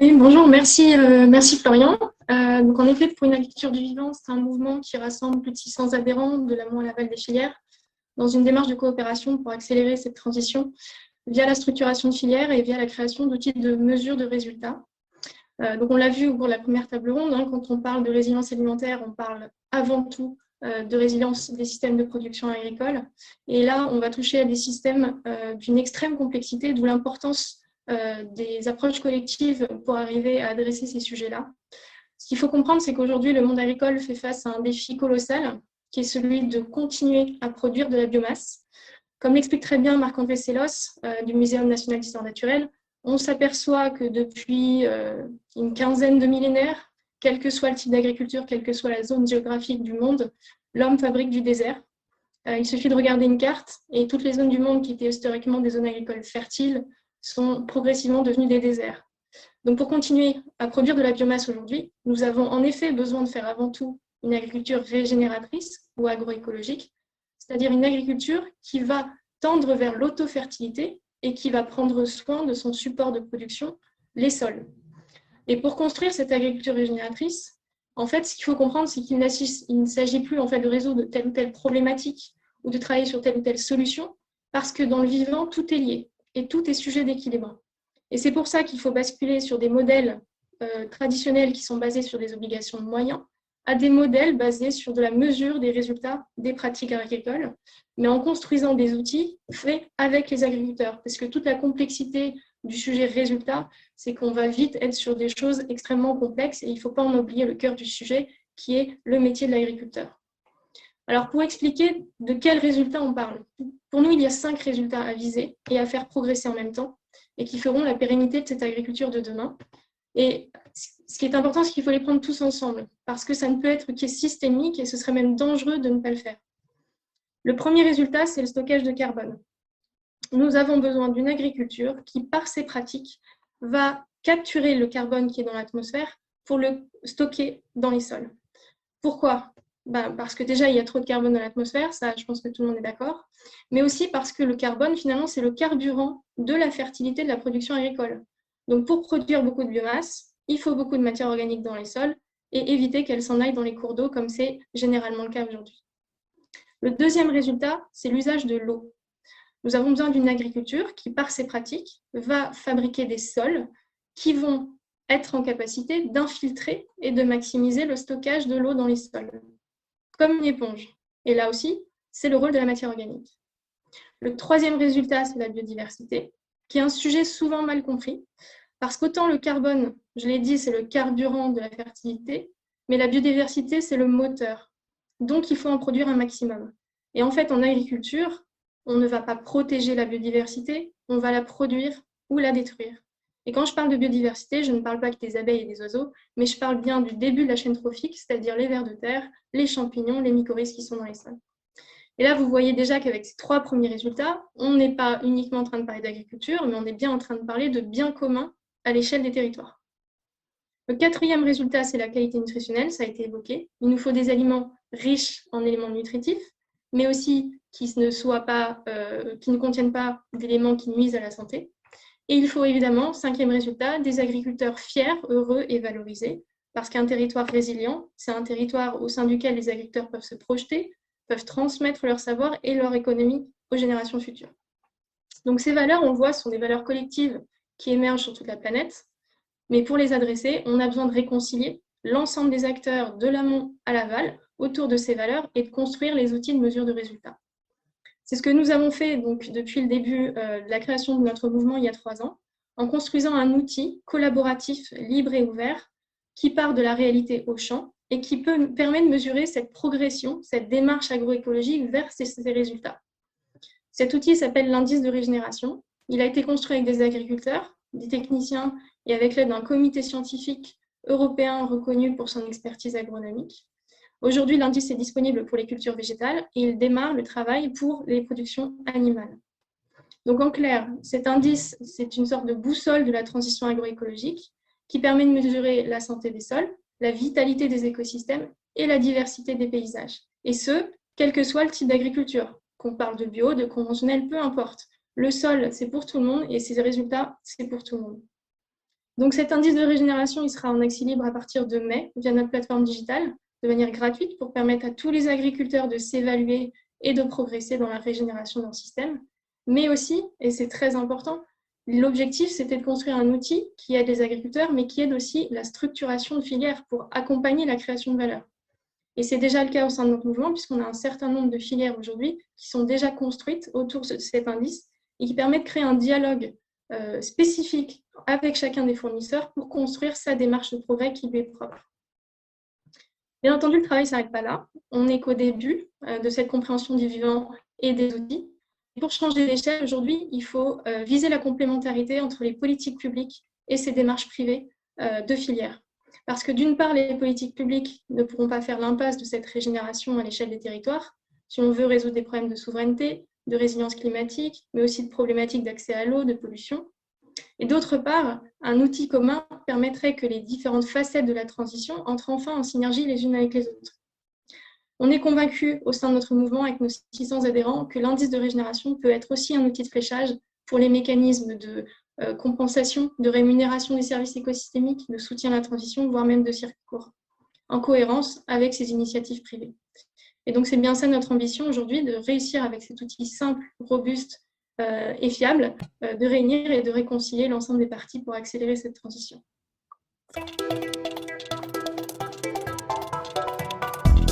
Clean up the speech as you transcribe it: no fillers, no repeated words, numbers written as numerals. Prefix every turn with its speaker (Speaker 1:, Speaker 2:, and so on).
Speaker 1: Oui, bonjour, merci Florian. Donc en effet, pour une agriculture du vivant, c'est un mouvement qui rassemble plus de 600 adhérents de l'amont à l'aval des filières dans une démarche de coopération pour accélérer cette transition via la structuration de filières et via la création d'outils de mesure de résultats. Donc on l'a vu au cours de la première table ronde, hein, quand on parle de résilience alimentaire, on parle avant tout de résilience des systèmes de production agricole. Et là, on va toucher à des systèmes d'une extrême complexité, d'où l'importance des approches collectives pour arriver à adresser ces sujets-là. Ce qu'il faut comprendre, c'est qu'aujourd'hui, le monde agricole fait face à un défi colossal, qui est celui de continuer à produire de la biomasse. Comme l'explique très bien Marc-André Sellos du Muséum national d'histoire naturelle, on s'aperçoit que depuis une quinzaine de millénaires, quel que soit le type d'agriculture, quelle que soit la zone géographique du monde, l'homme fabrique du désert. Il suffit de regarder une carte et toutes les zones du monde qui étaient historiquement des zones agricoles fertiles sont progressivement devenues des déserts. Donc pour continuer à produire de la biomasse aujourd'hui, nous avons en effet besoin de faire avant tout une agriculture régénératrice ou agroécologique, c'est-à-dire une agriculture qui va tendre vers l'autofertilité et qui va prendre soin de son support de production, les sols. Et pour construire cette agriculture régénératrice, en fait, ce qu'il faut comprendre, c'est qu'il ne s'agit plus en fait, de résoudre telle ou telle problématique ou de travailler sur telle ou telle solution, parce que dans le vivant, tout est lié et tout est sujet d'équilibre. Et c'est pour ça qu'il faut basculer sur des modèles traditionnels qui sont basés sur des obligations de moyens, à des modèles basés sur de la mesure des résultats des pratiques agricoles, mais en construisant des outils faits avec les agriculteurs. Parce que toute la complexité du sujet résultat, c'est qu'on va vite être sur des choses extrêmement complexes et il ne faut pas en oublier le cœur du sujet, qui est le métier de l'agriculteur. Alors, pour expliquer de quels résultats on parle, pour nous, il y a 5 résultats à viser et à faire progresser en même temps et qui feront la pérennité de cette agriculture de demain. Et ce qui est important, c'est qu'il faut les prendre tous ensemble, parce que ça ne peut être que systémique et ce serait même dangereux de ne pas le faire. Le premier résultat, c'est le stockage de carbone. Nous avons besoin d'une agriculture qui, par ses pratiques, va capturer le carbone qui est dans l'atmosphère pour le stocker dans les sols. Pourquoi ? Parce que déjà, il y a trop de carbone dans l'atmosphère, ça, je pense que tout le monde est d'accord, mais aussi parce que le carbone, finalement, c'est le carburant de la fertilité de la production agricole. Donc, pour produire beaucoup de biomasse, il faut beaucoup de matière organique dans les sols et éviter qu'elle s'en aille dans les cours d'eau, comme c'est généralement le cas aujourd'hui. Le deuxième résultat, c'est l'usage de l'eau. Nous avons besoin d'une agriculture qui, par ses pratiques, va fabriquer des sols qui vont être en capacité d'infiltrer et de maximiser le stockage de l'eau dans les sols, comme une éponge. Et là aussi, c'est le rôle de la matière organique. Le troisième résultat, c'est la biodiversité, qui est un sujet souvent mal compris, parce qu'autant le carbone, je l'ai dit, c'est le carburant de la fertilité, mais la biodiversité, c'est le moteur. Donc, il faut en produire un maximum. Et en fait, en agriculture, on ne va pas protéger la biodiversité, on va la produire ou la détruire. Et quand je parle de biodiversité, je ne parle pas que des abeilles et des oiseaux, mais je parle bien du début de la chaîne trophique, c'est-à-dire les vers de terre, les champignons, les mycorhizes qui sont dans les sols. Et là, vous voyez déjà qu'avec ces 3 premiers résultats, on n'est pas uniquement en train de parler d'agriculture, mais on est bien en train de parler de biens communs à l'échelle des territoires. Le quatrième résultat, c'est la qualité nutritionnelle, ça a été évoqué. Il nous faut des aliments riches en éléments nutritifs, mais aussi qui ne contiennent pas d'éléments qui nuisent à la santé. Et il faut évidemment, 5e résultat, des agriculteurs fiers, heureux et valorisés, parce qu'un territoire résilient, c'est un territoire au sein duquel les agriculteurs peuvent se projeter, peuvent transmettre leur savoir et leur économie aux générations futures. Donc ces valeurs, on le voit, sont des valeurs collectives qui émergent sur toute la planète, mais pour les adresser, on a besoin de réconcilier l'ensemble des acteurs de l'amont à l'aval autour de ces valeurs et de construire les outils de mesure de résultats. C'est ce que nous avons fait donc, depuis le début de la création de notre mouvement il y a 3 ans, en construisant un outil collaboratif, libre et ouvert, qui part de la réalité au champ et qui permet de mesurer cette progression, cette démarche agroécologique vers ces résultats. Cet outil s'appelle l'indice de régénération. Il a été construit avec des agriculteurs, des techniciens et avec l'aide d'un comité scientifique européen reconnu pour son expertise agronomique. Aujourd'hui, l'indice est disponible pour les cultures végétales et il démarre le travail pour les productions animales. Donc en clair, cet indice, c'est une sorte de boussole de la transition agroécologique qui permet de mesurer la santé des sols, la vitalité des écosystèmes et la diversité des paysages. Et ce, quel que soit le type d'agriculture, qu'on parle de bio, de conventionnel, peu importe. Le sol, c'est pour tout le monde et ses résultats, c'est pour tout le monde. Donc cet indice de régénération, il sera en accès libre à partir de mai via notre plateforme digitale, de manière gratuite pour permettre à tous les agriculteurs de s'évaluer et de progresser dans la régénération de leur système. Mais aussi, et c'est très important, l'objectif, c'était de construire un outil qui aide les agriculteurs, mais qui aide aussi la structuration de filières pour accompagner la création de valeur. Et c'est déjà le cas au sein de notre mouvement, puisqu'on a un certain nombre de filières aujourd'hui qui sont déjà construites autour de cet indice et qui permettent de créer un dialogue spécifique avec chacun des fournisseurs pour construire sa démarche de progrès qui lui est propre. Bien entendu, le travail ne s'arrête pas là. On n'est qu'au début de cette compréhension du vivant et des outils. Et pour changer d'échelle, aujourd'hui, il faut viser la complémentarité entre les politiques publiques et ces démarches privées de filières. Parce que d'une part, les politiques publiques ne pourront pas faire l'impasse de cette régénération à l'échelle des territoires, si on veut résoudre des problèmes de souveraineté, de résilience climatique, mais aussi de problématiques d'accès à l'eau, de pollution. Et d'autre part, un outil commun permettrait que les différentes facettes de la transition entrent enfin en synergie les unes avec les autres. On est convaincu au sein de notre mouvement, avec nos 600 adhérents, que l'indice de régénération peut être aussi un outil de fléchage pour les mécanismes de compensation, de rémunération des services écosystémiques, de soutien à la transition, voire même de circuit court, en cohérence avec ces initiatives privées. Et donc, c'est bien ça notre ambition aujourd'hui, de réussir avec cet outil simple, robuste et fiable, de réunir et de réconcilier l'ensemble des parties pour accélérer cette transition.